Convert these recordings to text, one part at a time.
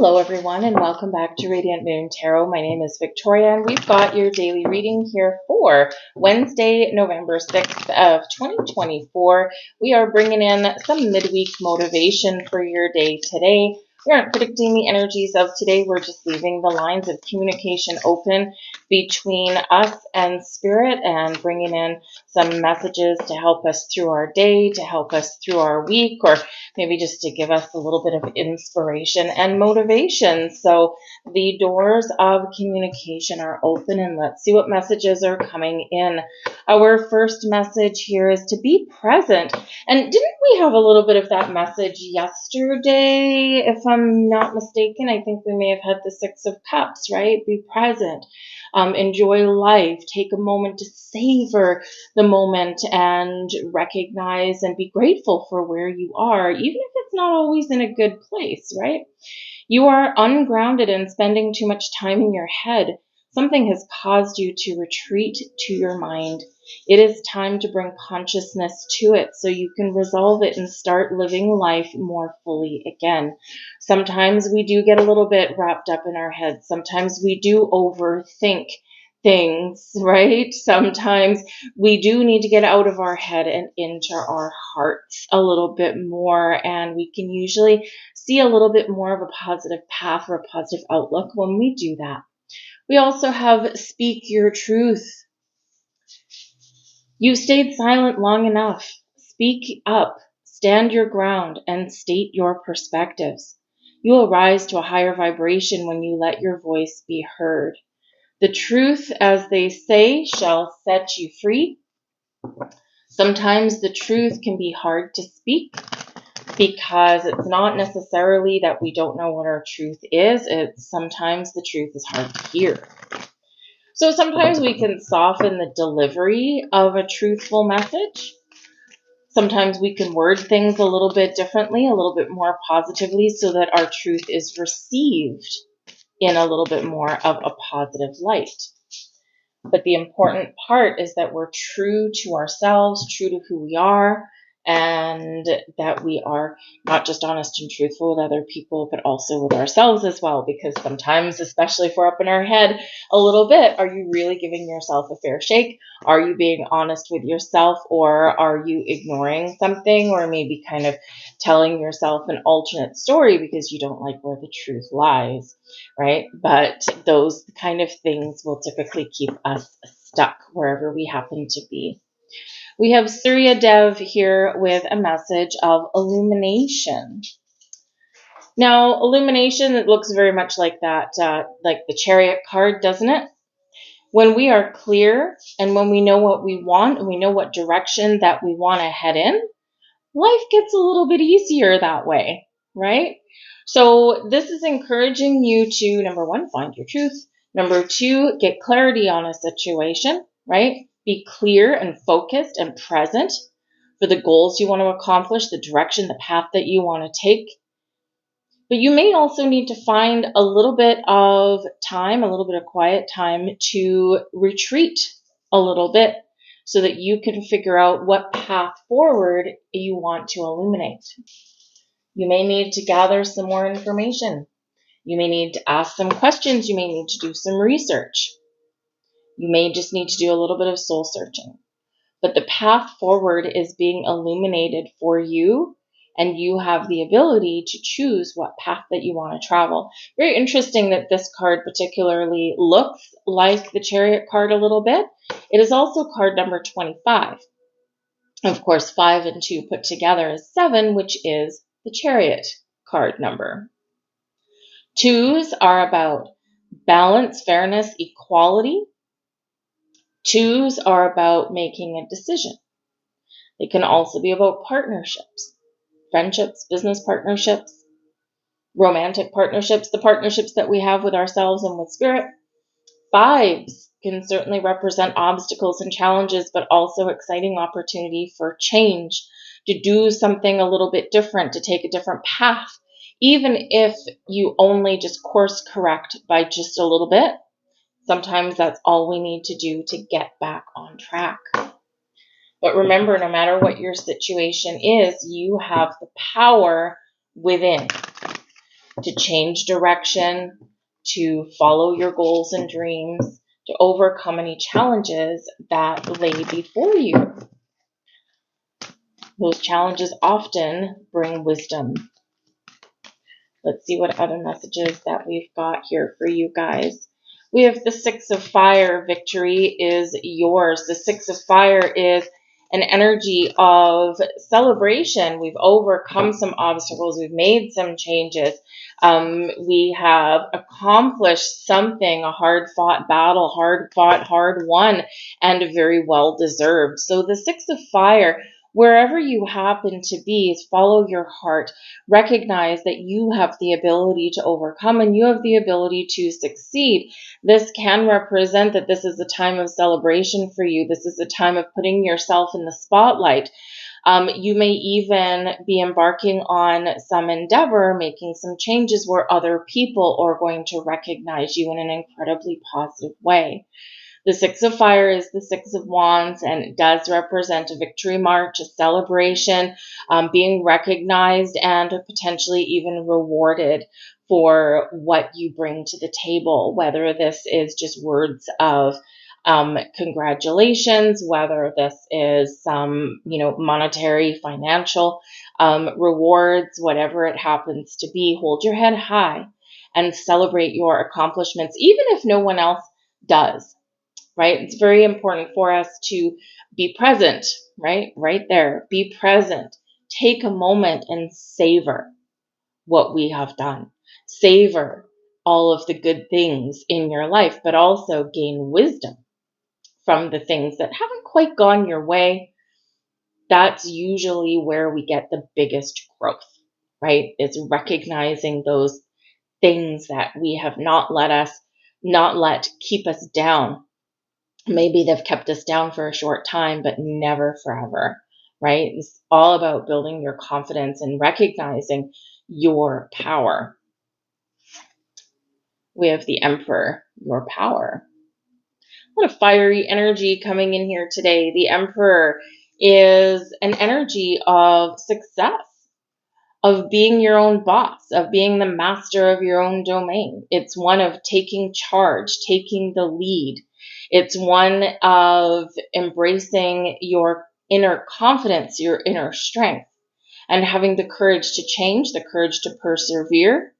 Hello everyone and welcome back to Radiant Moon Tarot. My name is Victoria and we've got your daily reading here for Wednesday, November 6th of 2024. We are bringing in some midweek motivation for your day today. We aren't predicting the energies of today. We're just leaving the lines of communication open between us and spirit and bringing in some messages to help us through our day, to help us through our week, or maybe just to give us a little bit of inspiration and motivation. So the doors of communication are open and let's see what messages are coming in. Our first message here is to be present. And didn't we have a little bit of that message yesterday? If I'm not mistaken, I think we may have had the Six of Cups, right? Be present. Enjoy life. Take a moment to savor the moment and recognize and be grateful for where you are, even if it's not always in a good place, right? You are ungrounded and spending too much time in your head. Something has caused you to retreat to your mind. It is time to bring consciousness to it so you can resolve it and start living life more fully again. Sometimes we do get a little bit wrapped up in our heads. Sometimes we do overthink things, right? Sometimes we do need to get out of our head and into our hearts a little bit more, and we can usually see a little bit more of a positive path or a positive outlook when we do that. We also have speak your truth. You've stayed silent long enough. Speak up, stand your ground, and state your perspectives. You will rise to a higher vibration when you let your voice be heard. The truth, as they say, shall set you free. Sometimes the truth can be hard to speak because it's not necessarily that we don't know what our truth is. It's sometimes the truth is hard to hear. So sometimes we can soften the delivery of a truthful message. Sometimes we can word things a little bit differently, a little bit more positively, so that our truth is received in a little bit more of a positive light. But the important part is that we're true to ourselves, true to who we are, and that we are not just honest and truthful with other people, but also with ourselves as well. Because sometimes, especially if we're up in our head a little bit, are you really giving yourself a fair shake? Are you being honest with yourself, or are you ignoring something, or maybe kind of telling yourself an alternate story because you don't like where the truth lies, right? But those kind of things will typically keep us stuck wherever we happen to be. We have Surya Dev here with a message of illumination. Now, illumination, it looks very much like that, like the Chariot card, doesn't it? When we are clear and when we know what we want and we know what direction that we want to head in, life gets a little bit easier that way, right? So this is encouraging you to, number one, find your truth. Number two, get clarity on a situation, right? Be clear and focused and present for the goals you want to accomplish, the direction, the path that you want to take. But you may also need to find a little bit of time, a little bit of quiet time to retreat a little bit so that you can figure out what path forward you want to illuminate. You may need to gather some more information. You may need to ask some questions. You may need to do some research. You may just need to do a little bit of soul searching. But the path forward is being illuminated for you, and you have the ability to choose what path that you want to travel. Very interesting that this card particularly looks like the Chariot card a little bit. It is also card number 25. Of course, 5 and 2 put together is 7, which is the Chariot card number. 2s are about balance, fairness, equality. 2s are about making a decision. They can also be about partnerships, friendships, business partnerships, romantic partnerships, the partnerships that we have with ourselves and with spirit. 5s can certainly represent obstacles and challenges, but also exciting opportunity for change, to do something a little bit different, to take a different path. Even if you only just course correct by just a little bit, sometimes that's all we need to do to get back on track. But remember, no matter what your situation is, you have the power within. to change direction, to follow your goals and dreams, to overcome any challenges that lay before you. Those challenges often bring wisdom. Let's see what other messages that we've got here for you guys. We have the Six of Fire. Victory is yours. The Six of Fire is an energy of celebration. We've overcome some obstacles. We've made some changes. We have accomplished something, a hard-fought battle, hard-fought, hard-won, and very well-deserved. So the Six of Fire, wherever you happen to be, is follow your heart. Recognize that you have the ability to overcome and you have the ability to succeed. This can represent that this is a time of celebration for you. This is a time of putting yourself in the spotlight. You may even be embarking on some endeavor, making some changes where other people are going to recognize you in an incredibly positive way. The Six of Fire is the Six of Wands, and it does represent a victory march, a celebration, being recognized and potentially even rewarded for what you bring to the table, whether this is just words of congratulations, whether this is some, monetary, financial rewards, whatever it happens to be. Hold your head high and celebrate your accomplishments, even if no one else does. Right? It's very important for us to be present, right? Right there. Be present. Take a moment and savor what we have done. Savor all of the good things in your life, but also gain wisdom from the things that haven't quite gone your way. That's usually where we get the biggest growth, right? It's recognizing those things that we have not let keep us down. Maybe they've kept us down for a short time, but never forever, right? It's all about building your confidence and recognizing your power. We have the Emperor, your power. A lot of fiery energy coming in here today. The Emperor is an energy of success, of being your own boss, of being the master of your own domain. It's one of taking charge, taking the lead. It's one of embracing your inner confidence, your inner strength, and having the courage to change, the courage to persevere,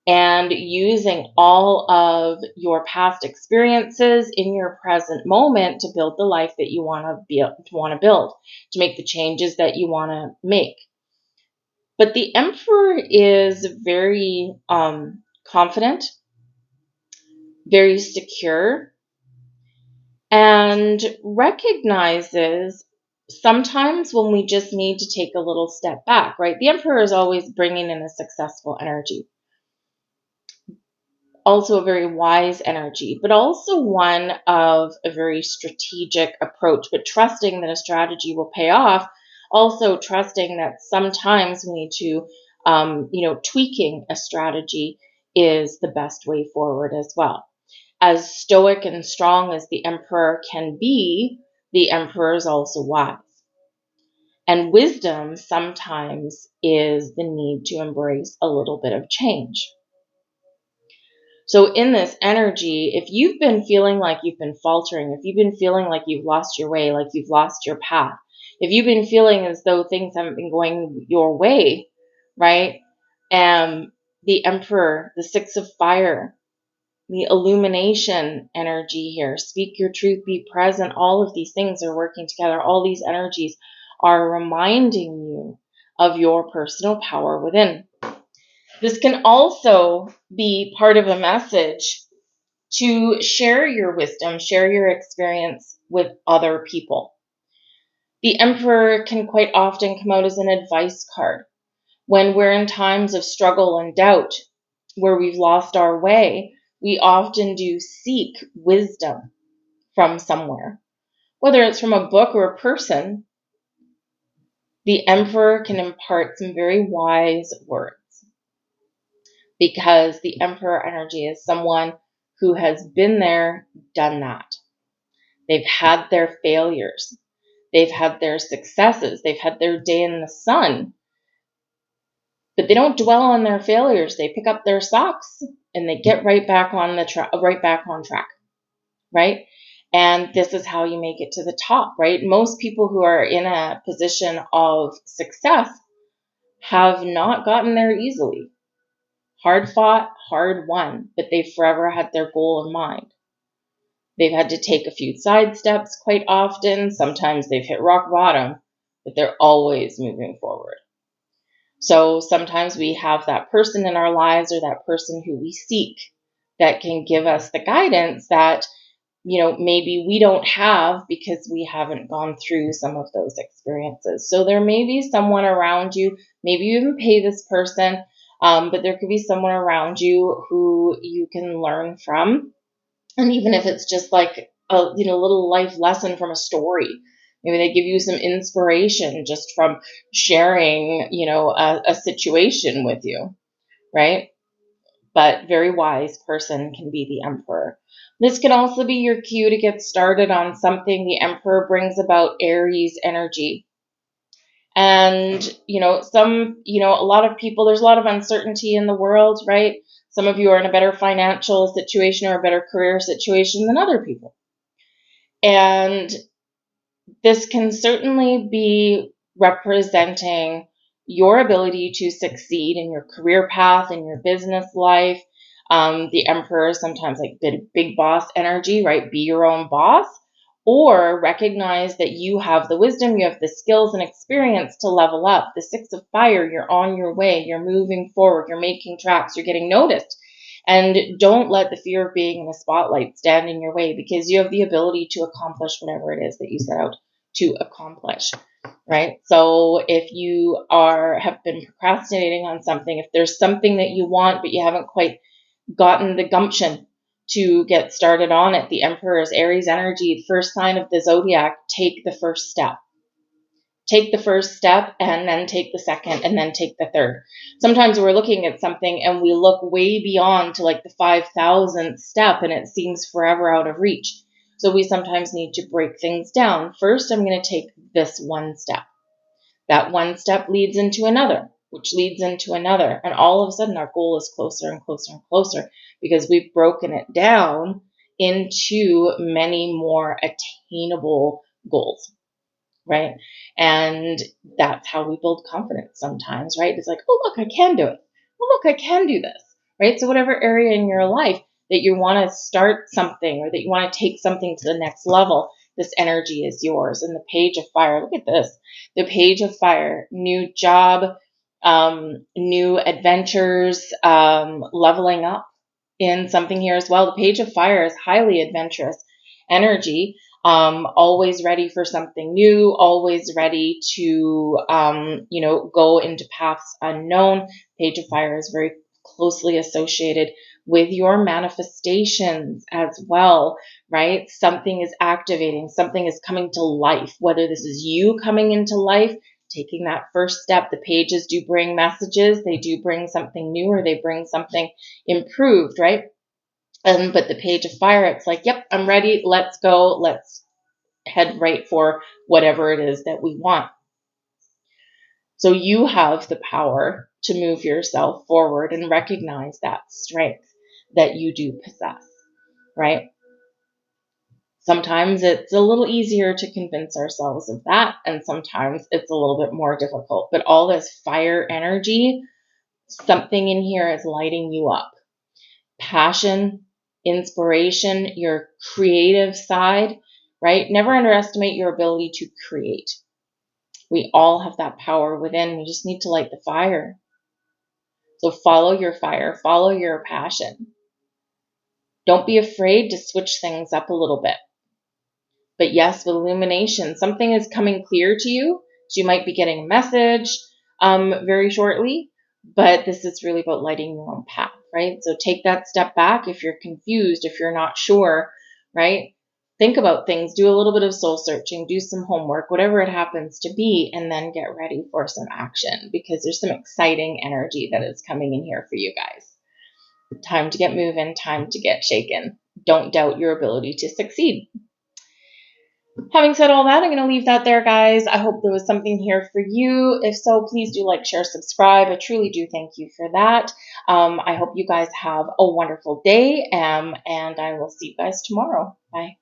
and using all of your past experiences in your present moment to build the life that you want to build, to make the changes that you want to make. But the Emperor is very confident, very secure, and recognizes sometimes when we just need to take a little step back, right? The Emperor is always bringing in a successful energy. Also a very wise energy, but also one of a very strategic approach, but trusting that a strategy will pay off. Also trusting that sometimes we need to, tweaking a strategy is the best way forward as well. As stoic and strong as the Emperor can be, the Emperor is also wise. And wisdom sometimes is the need to embrace a little bit of change. So in this energy, if you've been feeling like you've been faltering, if you've been feeling like you've lost your way, like you've lost your path, if you've been feeling as though things haven't been going your way, right? The Emperor, the Six of Fire, the illumination energy here, speak your truth, be present, all of these things are working together. All these energies are reminding you of your personal power within. This can also be part of a message to share your wisdom, share your experience with other people. The Emperor can quite often come out as an advice card. When we're in times of struggle and doubt, where we've lost our way, we often do seek wisdom from somewhere. Whether it's from a book or a person, the Emperor can impart some very wise words. Because the Emperor energy is someone who has been there, done that. They've had their failures. They've had their successes. They've had their day in the sun. But they don't dwell on their failures. They pick up their socks and they get right back on track, right? And this is how you make it to the top, right? Most people who are in a position of success have not gotten there easily. Hard fought, hard won, but they've forever had their goal in mind. They've had to take a few side steps quite often. Sometimes they've hit rock bottom, but they're always moving forward. So sometimes we have that person in our lives or that person who we seek that can give us the guidance that, maybe we don't have because we haven't gone through some of those experiences. So there may be someone around you, maybe you even pay this person, but there could be someone around you who you can learn from. And even if it's just like a little life lesson from a story, maybe they give you some inspiration just from sharing, a situation with you, right? But very wise person can be the Emperor. This can also be your cue to get started on something. The Emperor brings about Aries energy. And, a lot of people, there's a lot of uncertainty in the world, right? Some of you are in a better financial situation or a better career situation than other people. And this can certainly be representing your ability to succeed in your career path, in your business life. The Emperor is sometimes like big boss energy, right? Be your own boss, or recognize that you have the wisdom, you have the skills and experience to level up. The Six of Fire, you're on your way, you're moving forward, you're making tracks, you're getting noticed. And don't let the fear of being in the spotlight stand in your way, because you have the ability to accomplish whatever it is that you set out to accomplish, right? So if you have been procrastinating on something, if there's something that you want but you haven't quite gotten the gumption to get started on it, the Emperor's Aries energy, first sign of the zodiac, take the first step. Take the first step and then take the second and then take the third. Sometimes we're looking at something and we look way beyond to like the 5,000th step and it seems forever out of reach. So we sometimes need to break things down. First, I'm going to take this one step. That one step leads into another, which leads into another. And all of a sudden our goal is closer and closer and closer because we've broken it down into many more attainable goals. Right? And that's how we build confidence sometimes, right? It's like, oh, look, I can do it. Oh, look, I can do this, right? So whatever area in your life that you want to start something or that you want to take something to the next level, this energy is yours. And the Page of Fire, look at this. The Page of Fire, new job, new adventures, leveling up in something here as well. The Page of Fire is highly adventurous energy. Always ready for something new, always ready to, go into paths unknown. Page of Fire is very closely associated with your manifestations as well, right? Something is activating, something is coming to life, whether this is you coming into life, taking that first step. The pages do bring messages, they do bring something new, or they bring something improved, right? But the Page of Fire, it's like, yep, I'm ready. Let's go. Let's head right for whatever it is that we want. So you have the power to move yourself forward and recognize that strength that you do possess, right? Sometimes it's a little easier to convince ourselves of that, and sometimes it's a little bit more difficult. But all this fire energy, something in here is lighting you up. Passion, inspiration, your creative side, right? Never underestimate your ability to create. We all have that power within. We just need to light the fire. So follow your fire, follow your passion. Don't be afraid to switch things up a little bit. But yes, with illumination, something is coming clear to you. So you might be getting a message very shortly, but this is really about lighting your own path, right? So take that step back if you're confused, if you're not sure, right? Think about things, do a little bit of soul searching, do some homework, whatever it happens to be, and then get ready for some action because there's some exciting energy that is coming in here for you guys. Time to get moving, time to get shaken. Don't doubt your ability to succeed. Having said all that, I'm going to leave that there, guys. I hope there was something here for you. If so, please do like, share, subscribe. I truly do thank you for that. I hope you guys have a wonderful day, and I will see you guys tomorrow. Bye.